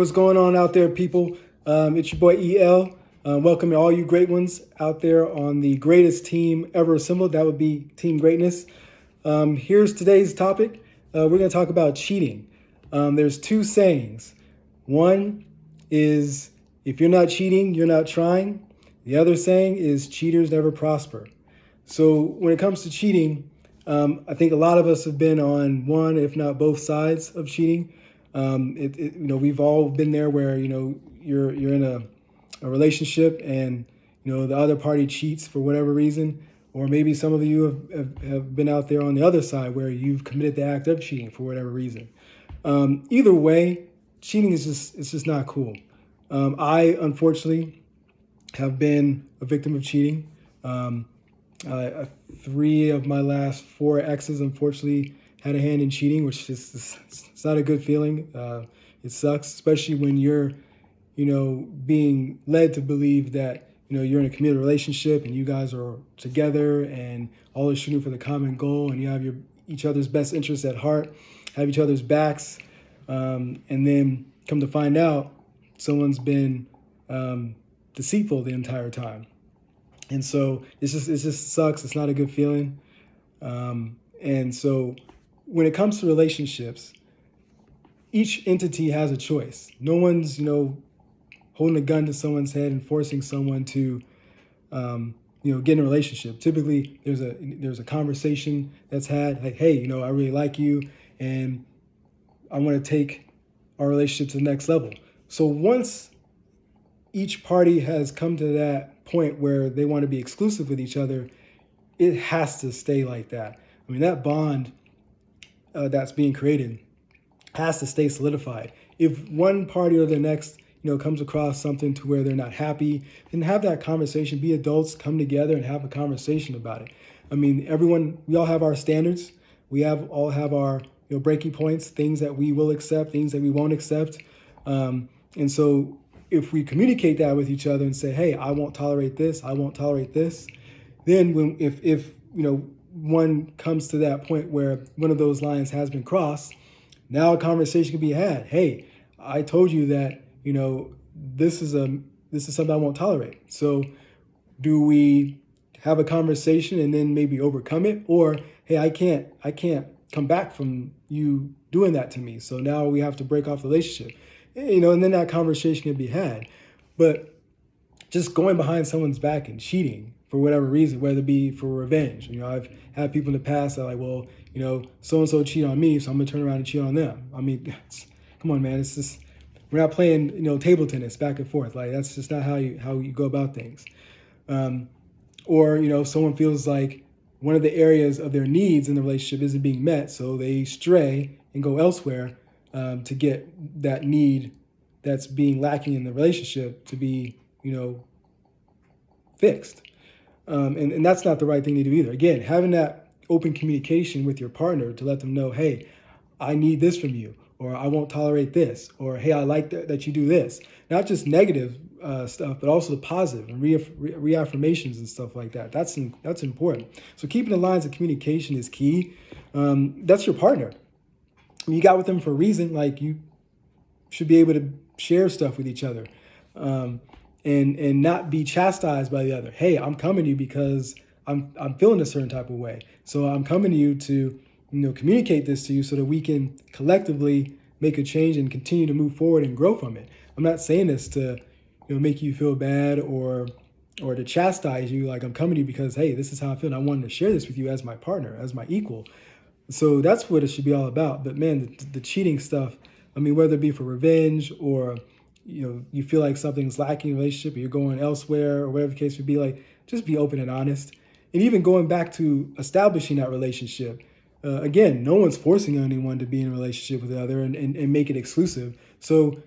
What's going on out there, people? It's your boy EL. Welcome to all you great ones out there on the greatest team ever assembled. That would be Team Greatness. Here's today's topic. We're going to talk about cheating. There's two sayings. One is, if you're not cheating, you're not trying. The other saying is, cheaters never prosper. So when it comes to cheating, I think a lot of us have been on one, if not both sides of cheating. We've all been there where, you're in a relationship and, the other party cheats for whatever reason. Or maybe some of you have been out there on the other side where you've committed the act of cheating for whatever reason. Either way, cheating it's just not cool. I, unfortunately, have been a victim of cheating. Three of my last four exes, unfortunately, had a hand in cheating, which is it's not a good feeling. It sucks, especially when you're, being led to believe that, you're in a committed relationship and you guys are together and always shooting for the common goal and you have each other's best interests at heart, have each other's backs, and then come to find out someone's been deceitful the entire time. And so it just sucks. It's not a good feeling. And so when it comes to relationships, each entity has a choice. No one's, holding a gun to someone's head and forcing someone to, get in a relationship. Typically, there's a conversation that's had, like, hey, I really like you, and I want to take our relationship to the next level. So once each party has come to that point where they want to be exclusive with each other, it has to stay like that. I mean, that bond that's being created has to stay solidified. If one party or the next, comes across something to where they're not happy, then have that conversation. Be adults, come together and have a conversation about it. I mean, we all have our standards. We all have our breaking points, things that we will accept, things that we won't accept. And so if we communicate that with each other and say, hey, I won't tolerate this, I won't tolerate this, then if one comes to that point where one of those lines has been crossed, now a conversation can be had. Hey, I told you that, this is something I won't tolerate. So do we have a conversation and then maybe overcome it? Or, hey, I can't come back from you doing that to me. So now we have to break off the relationship. And then that conversation can be had. But just going behind someone's back and cheating for whatever reason, whether it be for revenge. I've had people in the past that are like, well, so-and-so cheat on me, so I'm gonna turn around and cheat on them. I mean, come on, man. It's just, we're not playing, table tennis back and forth. Like, that's just not how you go about things. Or, someone feels like one of the areas of their needs in the relationship isn't being met, so they stray and go elsewhere to get that need that's being lacking in the relationship to be, fixed. And that's not the right thing to do either. Again, having that open communication with your partner to let them know, hey, I need this from you, or I won't tolerate this, or hey, I like that you do this. Not just negative stuff, but also the positive and reaffirmations and stuff like that. That's important. So keeping the lines of communication is key. That's your partner. You got with them for a reason. Like, you should be able to share stuff with each other. And not be chastised by the other. Hey, I'm coming to you because I'm feeling a certain type of way. So I'm coming to you to, communicate this to you so that we can collectively make a change and continue to move forward and grow from it. I'm not saying this to, make you feel bad or to chastise you. Like, I'm coming to you because, hey, this is how I feel. And I wanted to share this with you as my partner, as my equal. So that's what it should be all about. But man, the cheating stuff, I mean, whether it be for revenge or you feel like something's lacking in a relationship or you're going elsewhere or whatever the case would be, like, just be open and honest. And even going back to establishing that relationship, again, no one's forcing anyone to be in a relationship with the other and make it exclusive. So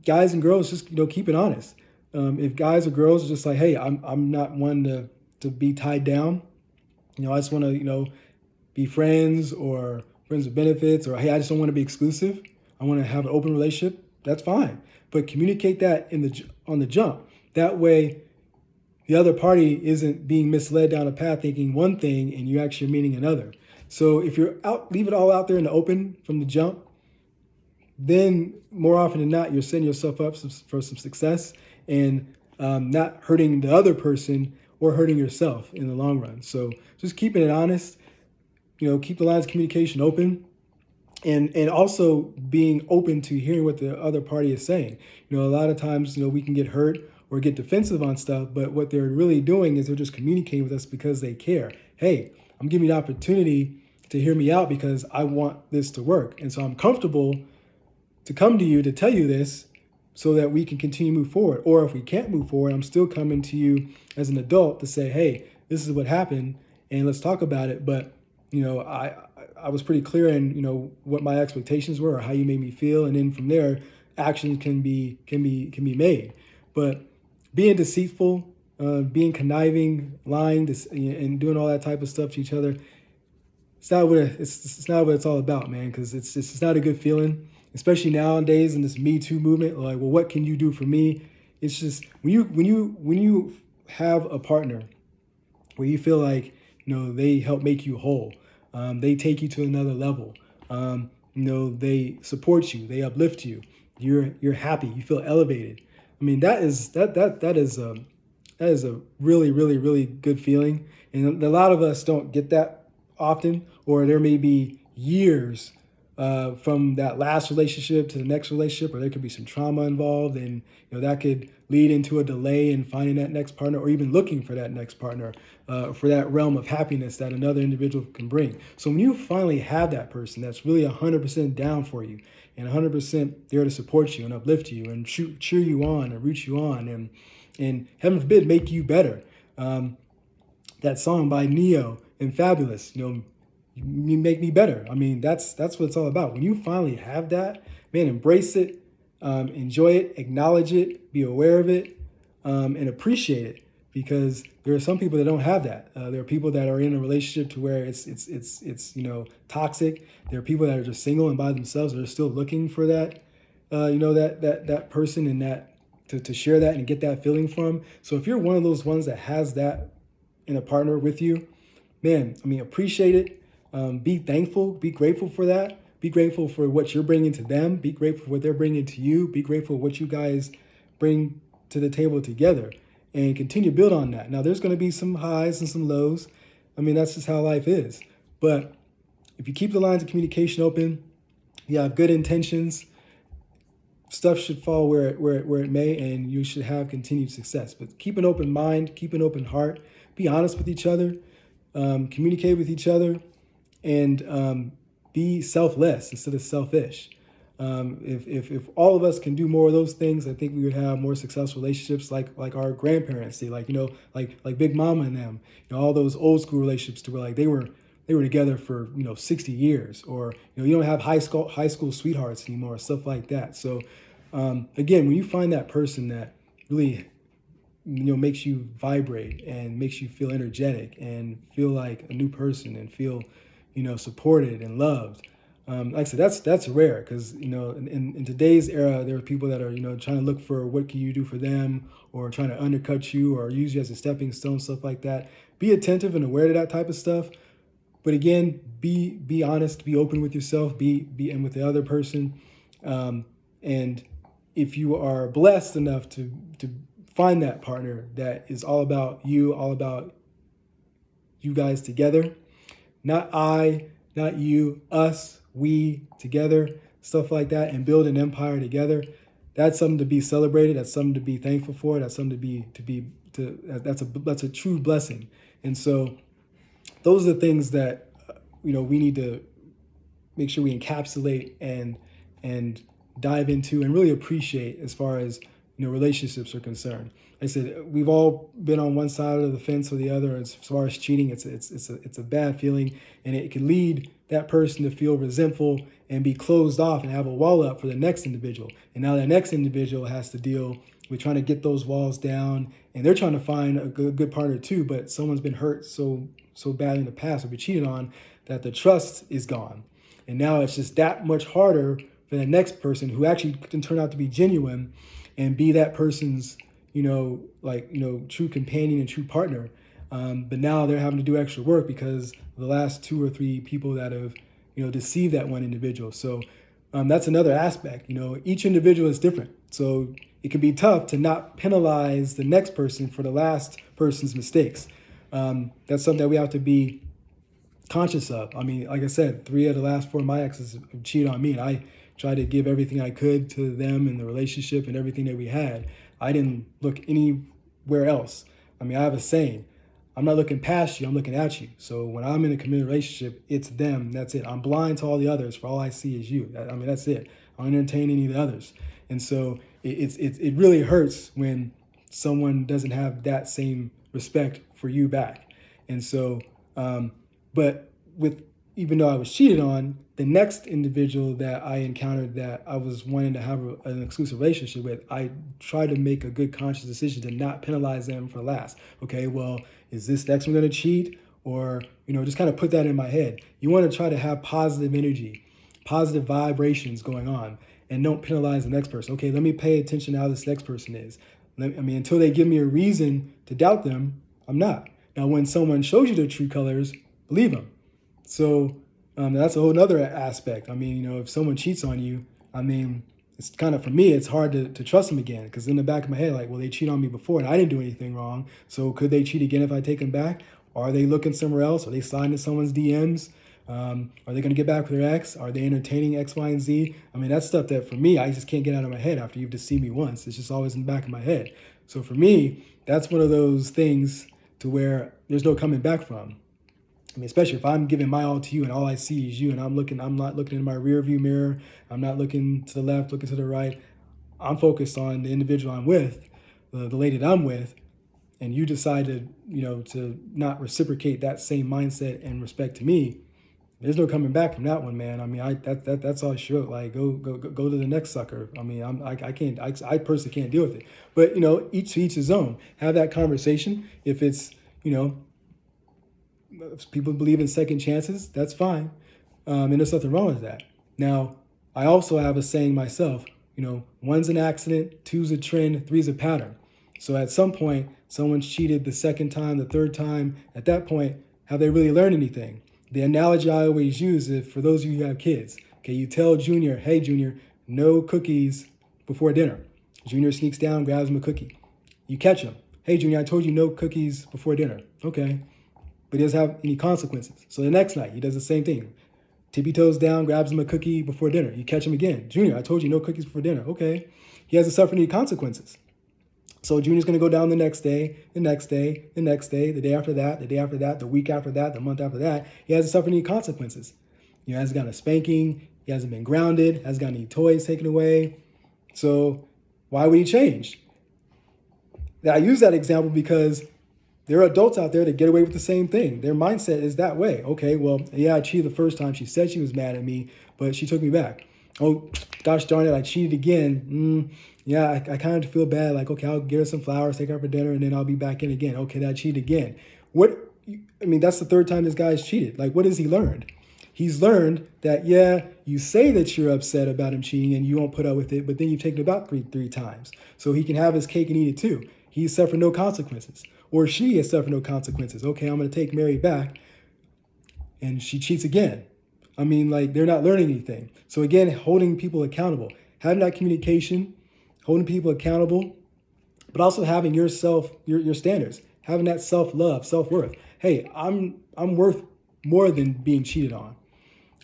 guys and girls, just, keep it honest. If guys or girls are just like, hey, I'm not one to be tied down. I just want to, be friends or friends with benefits, or hey, I just don't want to be exclusive. I want to have an open relationship. That's fine. But communicate that on the jump. That way, the other party isn't being misled down a path thinking one thing and you actually meaning another. So if you're out, leave it all out there in the open from the jump. then more often than not, you're setting yourself up for some success and not hurting the other person or hurting yourself in the long run. So just keeping it honest, keep the lines of communication open, and also being open to hearing what the other party is saying. A lot of times, we can get hurt or get defensive on stuff, but what they're really doing is they're just communicating with us because they care. Hey, I'm giving you the opportunity to hear me out because I want this to work. And so I'm comfortable to come to you to tell you this so that we can continue to move forward. Or if we can't move forward, I'm still coming to you as an adult to say, hey, this is what happened and let's talk about it. But, I was pretty clear in, what my expectations were or how you made me feel. And then from there, action can be made. But being deceitful, being conniving, lying, and doing all that type of stuff to each other, it's not what it's all about, man. Because it's not a good feeling, especially nowadays in this Me Too movement. Like, well, what can you do for me? It's just when you have a partner where you feel like they help make you whole, they take you to another level. They support you, they uplift you. You're happy, you feel elevated. I mean, that is a really, really, really good feeling, and a lot of us don't get that often, or there may be years from that last relationship to the next relationship, or there could be some trauma involved, and that could lead into a delay in finding that next partner, or even looking for that next partner, for that realm of happiness that another individual can bring. So when you finally have that person that's really 100% down for you and 100% there to support you and uplift you and cheer you on and root you on and heaven forbid make you better. That song by Neo and Fabulous, you make me better. I mean, that's what it's all about. When you finally have that, man, embrace it, enjoy it, acknowledge it, be aware of it, and appreciate it. Because there are some people that don't have that. There are people that are in a relationship to where it's toxic. There are people that are just single and by themselves that are still looking for that, that person and that to share that and get that feeling from. So if you're one of those ones that has that in a partner with you, man, I mean, appreciate it. Be thankful, be grateful for that. Be grateful for what you're bringing to them. Be grateful for what they're bringing to you. Be grateful for what you guys bring to the table together, and continue to build on that. Now, there's going to be some highs and some lows. I mean, that's just how life is. But if you keep the lines of communication open, you have good intentions, stuff should fall where it may, and you should have continued success. But keep an open mind, keep an open heart, be honest with each other, communicate with each other, and be selfless instead of selfish. If all of us can do more of those things, I think we would have more successful relationships like our grandparents did, like Big Mama and them, all those old school relationships to where like they were together for 60 years, or you don't have high school sweethearts anymore, stuff like that. So again, when you find that person that really makes you vibrate and makes you feel energetic and feel like a new person and feel supported and loved. Like I said, that's rare because in today's era there are people that are trying to look for what can you do for them, or trying to undercut you or use you as a stepping stone, stuff like that. Be attentive and aware to that type of stuff, but again, be honest, be open with yourself, be and with the other person, and if you are blessed enough to find that partner that is all about you guys together, not I, not you, us, we together, stuff like that, and build an empire together. That's something to be celebrated. That's something to be thankful for. That's something that's a true blessing. And so those are the things that we need to make sure we encapsulate and dive into and really appreciate as far as relationships are concerned. Like I said, we've all been on one side of the fence or the other as far as cheating. It's a bad feeling, and it can lead that person to feel resentful and be closed off and have a wall up for the next individual. And now that next individual has to deal with trying to get those walls down, and they're trying to find a good partner too, but someone's been hurt so bad in the past or been cheated on that the trust is gone. And now it's just that much harder for the next person who actually can turn out to be genuine and be that person's, true companion and true partner. But now they're having to do extra work because of the last 2 or 3 people that have, deceived that one individual. So That's another aspect. Each individual is different. So it can be tough to not penalize the next person for the last person's mistakes. That's something that we have to be conscious of. I mean, like I said, 3 of the last 4 of my exes cheated on me, and I tried to give everything I could to them and the relationship and everything that we had. I didn't look anywhere else. I mean, I have a saying, I'm not looking past you, I'm looking at you. So when I'm in a committed relationship, it's them, that's it. I'm blind to all the others, for all I see is you. I mean, that's it. I don't entertain any of the others. And so it really hurts when someone doesn't have that same respect for you back. And so, but with, even though I was cheated on, the next individual that I encountered that I was wanting to have an exclusive relationship with, I tried to make a good conscious decision to not penalize them for last. Okay, well, is this next one going to cheat? Or, just kind of put that in my head. You want to try to have positive energy, positive vibrations going on, and don't penalize the next person. Okay, let me pay attention to how this next person is. Until they give me a reason to doubt them, I'm not. Now, when someone shows you their true colors, believe them. So that's a whole other aspect. If someone cheats on you, it's kind of, for me, it's hard to trust them again, because in the back of my head, like, well, they cheated on me before and I didn't do anything wrong. So could they cheat again if I take them back? Are they looking somewhere else? Are they sliding to someone's DMs? Are they going to get back with their ex? Are they entertaining X, Y, and Z? That's stuff that, for me, I just can't get out of my head after you've deceived me once. It's just always in the back of my head. So for me, that's one of those things to where there's no coming back from. Especially if I'm giving my all to you and all I see is you, and I'm not looking in my rear view mirror. I'm not looking to the left, looking to the right. I'm focused on the individual I'm with, the lady that I'm with, and you decide to not reciprocate that same mindset and respect to me. There's no coming back from that one, man. That's all short. Like, go to the next sucker. I personally can't deal with it. But each to each his own. Have that conversation. If it's if people believe in second chances, that's fine. And there's nothing wrong with that. Now, I also have a saying myself, 1's an accident, 2's a trend, 3's a pattern. So at some point, someone's cheated the second time, the third time. At that point, have they really learned anything? The analogy I always use is, for those of you who have kids, okay, you tell Junior, hey, Junior, no cookies before dinner. Junior sneaks down, grabs him a cookie. You catch him. Hey, Junior, I told you no cookies before dinner. Okay. But he doesn't have any consequences. So the next night, he does the same thing. Tippy toes down, grabs him a cookie before dinner. You catch him again. Junior, I told you no cookies before dinner. Okay. He hasn't suffered any consequences. So Junior's going to go down the next day, the next day, the next day, the day after that, the day after that, the week after that, the month after that. He hasn't suffered any consequences. He hasn't gotten a spanking. He hasn't been grounded. Hasn't gotten any toys taken away. So why would he change? Now, I use that example because there are adults out there that get away with the same thing. Their mindset is that way. Okay, well, yeah, I cheated the first time. She said she was mad at me, but she took me back. Oh, gosh darn it, I cheated again. Yeah, I kind of feel bad. Like, okay, I'll get her some flowers, take her out for dinner, and then I'll be back in again. Okay, then I cheated again. That's the third time this guy's cheated. Like, what has he learned? He's learned that, yeah, you say that you're upset about him cheating and you won't put up with it, but then you've taken it about three times. So he can have his cake and eat it too. He's suffered no consequences. Or she has suffered no consequences. Okay, I'm going to take Mary back, and she cheats again. They're not learning anything. So again, holding people accountable, having that communication, holding people accountable, but also having your standards, having that self-love, self-worth. Hey, I'm worth more than being cheated on.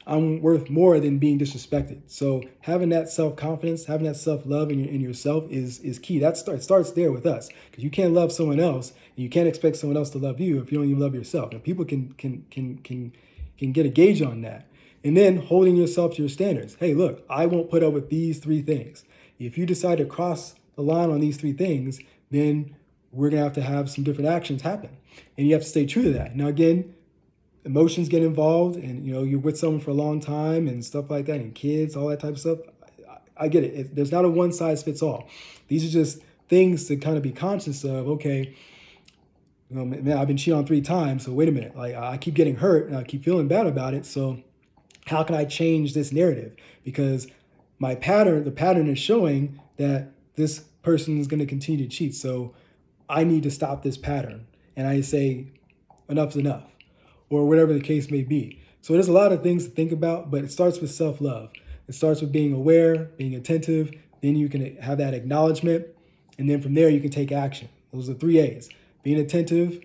I'm worth more than being disrespected. So having that self-confidence, having that self-love in yourself is key. It starts there with us, because you can't love someone else, and you can't expect someone else to love you if you don't even love yourself. And people can get a gauge on that. And then holding yourself to your standards. Hey, look, I won't put up with these 3 things. If you decide to cross the line on these 3 things, then we're going to have some different actions happen. And you have to stay true to that. Now, again, emotions get involved, and you're with someone for a long time and stuff like that, and kids, all that type of stuff. I get it. There's not a one size fits all. These are just things to kind of be conscious of. Okay, man, I've been cheated on 3 times, so wait a minute. Like, I keep getting hurt and I keep feeling bad about it. So how can I change this narrative? Because the pattern is showing that this person is going to continue to cheat. So I need to stop this pattern. And I say, enough's enough, or whatever the case may be. So there's a lot of things to think about, but it starts with self-love. it starts with being aware, being attentive. Then you can have that acknowledgement. And then from there, you can take action. Those are 3 A's: being attentive,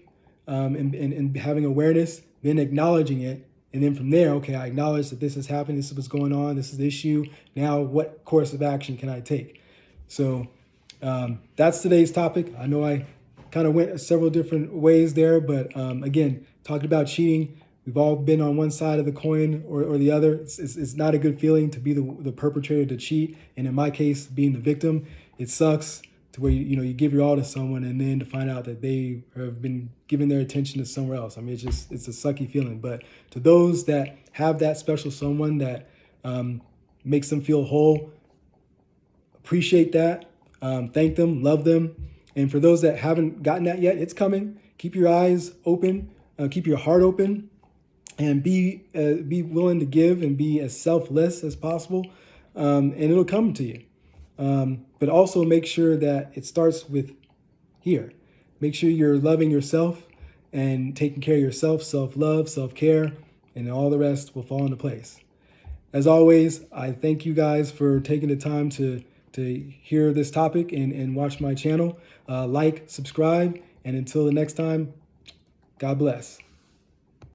and having awareness, then acknowledging it. And then from there, okay, I acknowledge that this has happened. This is what's going on. This is the issue. Now, what course of action can I take? So that's today's topic. I know I kind of went several different ways there, but again, talking about cheating, we've all been on one side of the coin or the other. It's not a good feeling to be the perpetrator, to cheat. And in my case, being the victim, it sucks to where you give your all to someone and then to find out that they have been giving their attention to somewhere else. I mean, it's a sucky feeling. But to those that have that special someone that makes them feel whole, appreciate that. Thank them, love them. And for those that haven't gotten that yet, it's coming. Keep your eyes open, keep your heart open, and be willing to give and be as selfless as possible, and it'll come to you. But also make sure that it starts with here. Make sure you're loving yourself and taking care of yourself, self-love, self-care, and all the rest will fall into place. As always, I thank you guys for taking the time to hear this topic and watch my channel. Like, subscribe, and until the next time, God bless.